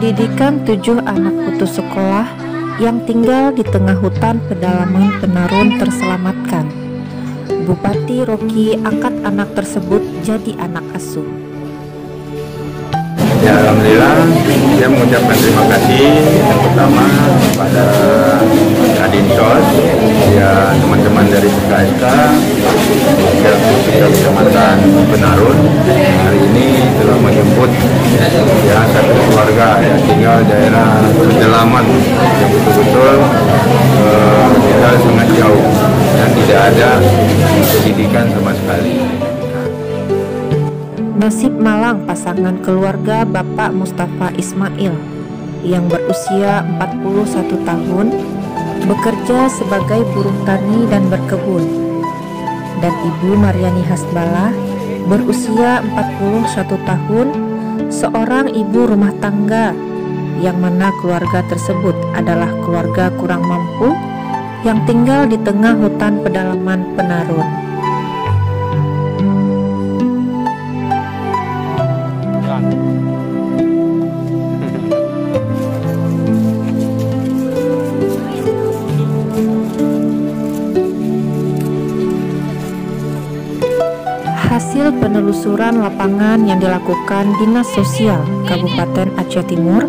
pendidikan 7 anak putus sekolah yang tinggal di tengah hutan pedalaman Penarun terselamatkan. Bupati Rocky angkat anak tersebut jadi anak asuh. Ya, alhamdulillah, saya mengucapkan terima kasih yang pertama kepada Adinsos, ya teman-teman dari PKSK, Kecamatan Penarun hari ini telah menjemput ya satu keluarga yang tinggal daerah pedalaman yang betul-betul tinggal sangat jauh dan tidak ada pendidikan sama sekali. Nasib malang pasangan keluarga Bapak Mustafa Ismail yang berusia 41 tahun bekerja sebagai buruh tani dan berkebun, dan Ibu Maryani Hasbalah berusia 41 tahun seorang ibu rumah tangga yang mana keluarga tersebut adalah keluarga kurang mampu yang tinggal di tengah hutan pedalaman Penarun. Hasil penelusuran lapangan yang dilakukan Dinas Sosial Kabupaten Aceh Timur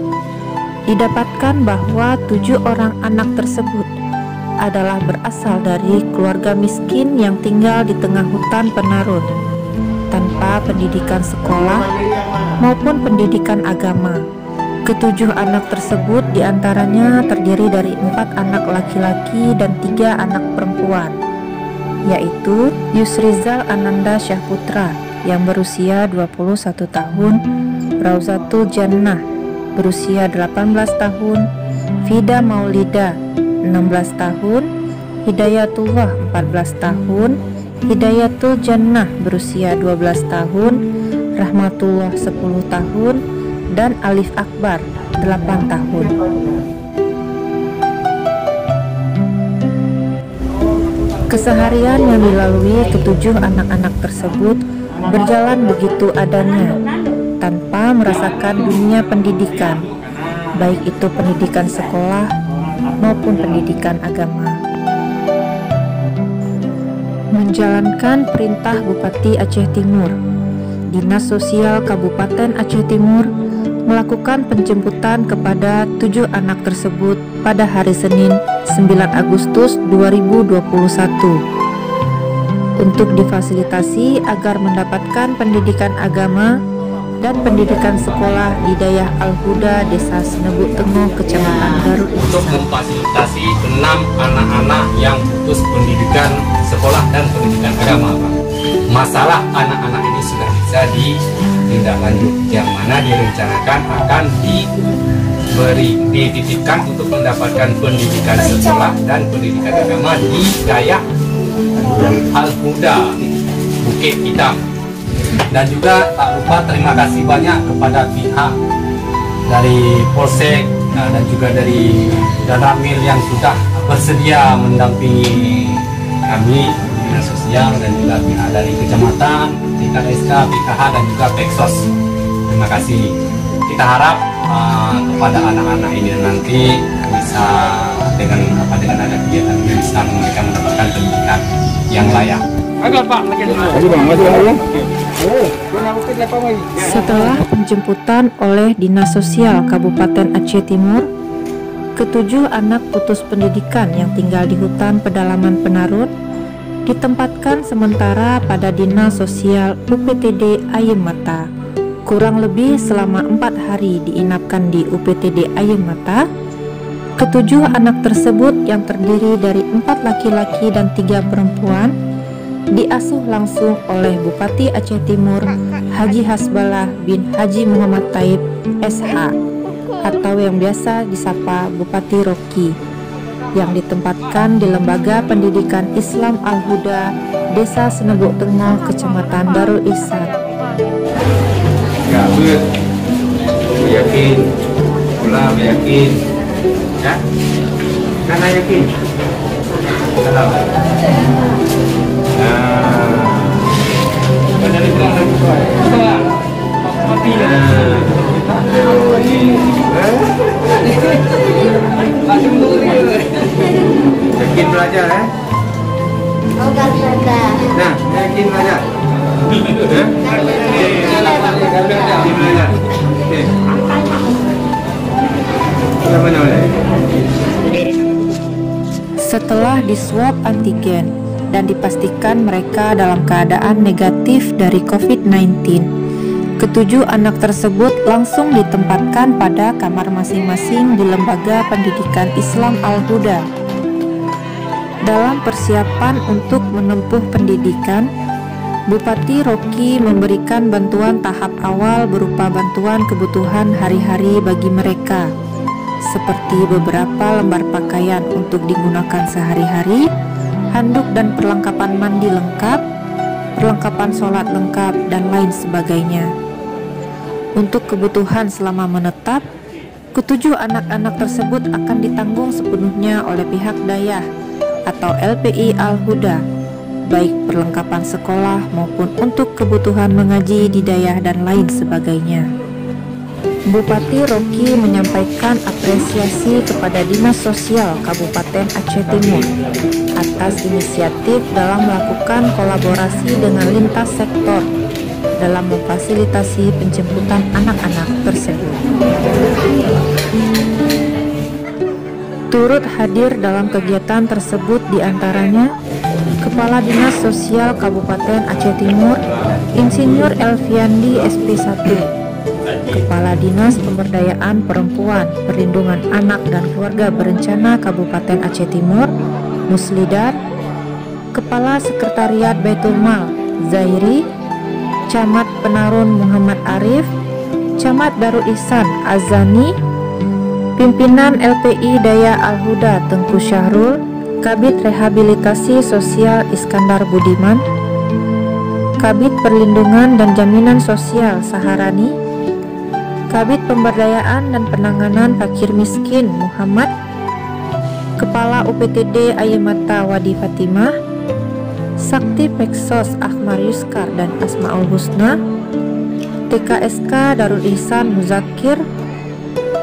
didapatkan bahwa 7 orang anak tersebut adalah berasal dari keluarga miskin yang tinggal di tengah hutan Penarun tanpa pendidikan sekolah maupun pendidikan agama. Ketujuh anak tersebut diantaranya terdiri dari 4 anak laki-laki dan 3 anak perempuan, yaitu Yusrizal Ananda Syahputra yang berusia 21 tahun, Rauzatul Jannah berusia 18 tahun, Fida Maulida 16 tahun, Hidayatullah 14 tahun, Hidayatul Jannah berusia 12 tahun, Rahmatullah 10 tahun, dan Alif Akbar 8 tahun. Keseharian yang dilalui ketujuh anak-anak tersebut berjalan begitu adanya, tanpa merasakan dunia pendidikan, baik itu pendidikan sekolah maupun pendidikan agama. Menjalankan perintah Bupati Aceh Timur, Dinas Sosial Kabupaten Aceh Timur melakukan penjemputan kepada 7 anak tersebut pada hari Senin 9 Agustus 2021 untuk difasilitasi agar mendapatkan pendidikan agama dan pendidikan sekolah di Dayah Al-Huda, Desa Senebuk Tengah, Kecamatan Darul Ihsan. Untuk memfasilitasi 6 anak-anak yang putus pendidikan sekolah dan pendidikan agama, Pak. Masalah anak-anak ini sudah bisa ditindaklanjut, yang mana direncanakan akan dititipkan untuk mendapatkan pendidikan sekolah dan pendidikan agama di Dayah Al-Huda, Bukit Hitam. Dan juga tak lupa terima kasih banyak kepada pihak dari Polsek dan juga dari Danramil yang sudah bersedia mendampingi kami, Dinas Sosial, dan juga pihak dari Kecamatan, PKSK, PKH, dan juga Peksos. Terima kasih. Kita harap kepada anak-anak ini nanti bisa dengan ada kegiatan ini bisa mereka mendapatkan pendidikan yang layak. Setelah penjemputan oleh Dinas Sosial Kabupaten Aceh Timur, ketujuh anak putus pendidikan yang tinggal di hutan pedalaman Penarun ditempatkan sementara pada Dinas Sosial UPTD Ayem Mata. Kurang lebih selama 4 hari diinapkan di UPTD Ayem Mata. Ketujuh anak tersebut yang terdiri dari 4 laki-laki dan 3 perempuan diasuh langsung oleh Bupati Aceh Timur Haji Hasbalah bin Haji Muhammad Taib SH atau yang biasa disapa Bupati Rocky, yang ditempatkan di Lembaga Pendidikan Islam Al-Huda, Desa Senebuk Tengah, Kecamatan Darul Ihsan. Ya, yakin, pula yakin, ya, karena yakin. Dari Setelah diswab antigen dan dipastikan mereka dalam keadaan negatif dari COVID-19, ketujuh anak tersebut langsung ditempatkan pada kamar masing-masing di Lembaga Pendidikan Islam Al-Huda. Dalam persiapan untuk menempuh pendidikan, Bupati Rocky memberikan bantuan tahap awal berupa bantuan kebutuhan hari-hari bagi mereka, seperti beberapa lembar pakaian untuk digunakan sehari-hari, handuk dan perlengkapan mandi lengkap, perlengkapan sholat lengkap, dan lain sebagainya. Untuk kebutuhan selama menetap, ketujuh anak-anak tersebut akan ditanggung sepenuhnya oleh pihak dayah atau LPI Al-Huda, baik perlengkapan sekolah maupun untuk kebutuhan mengaji di dayah dan lain sebagainya. Bupati Rocky menyampaikan apresiasi kepada Dinas Sosial Kabupaten Aceh Timur atas inisiatif dalam melakukan kolaborasi dengan lintas sektor dalam memfasilitasi penjemputan anak-anak tersebut. Turut hadir dalam kegiatan tersebut diantaranya Kepala Dinas Sosial Kabupaten Aceh Timur, Insinyur Elviandi SP1, Kepala Dinas Pemberdayaan Perempuan, Perlindungan Anak dan Keluarga Berencana Kabupaten Aceh Timur, Muslidar, Kepala Sekretariat Baitul Mal, Zairi, Camat Penarun Muhammad Arif, Camat Darul Ihsan Azani, Pimpinan LPI Daya Al-Huda Tengku Syahrul, Kabid Rehabilitasi Sosial Iskandar Budiman, Kabid Perlindungan dan Jaminan Sosial Saharani, Kabid Pemberdayaan dan Penanganan Fakir Miskin Muhammad, Kepala UPTD Ayemata Wadi Fatimah, Sakti Peksos Ahmar Yuskar dan Asmaul Husna, TKSK Darul Ihsan Muzakir,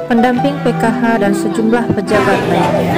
pendamping PKH dan sejumlah pejabat lainnya.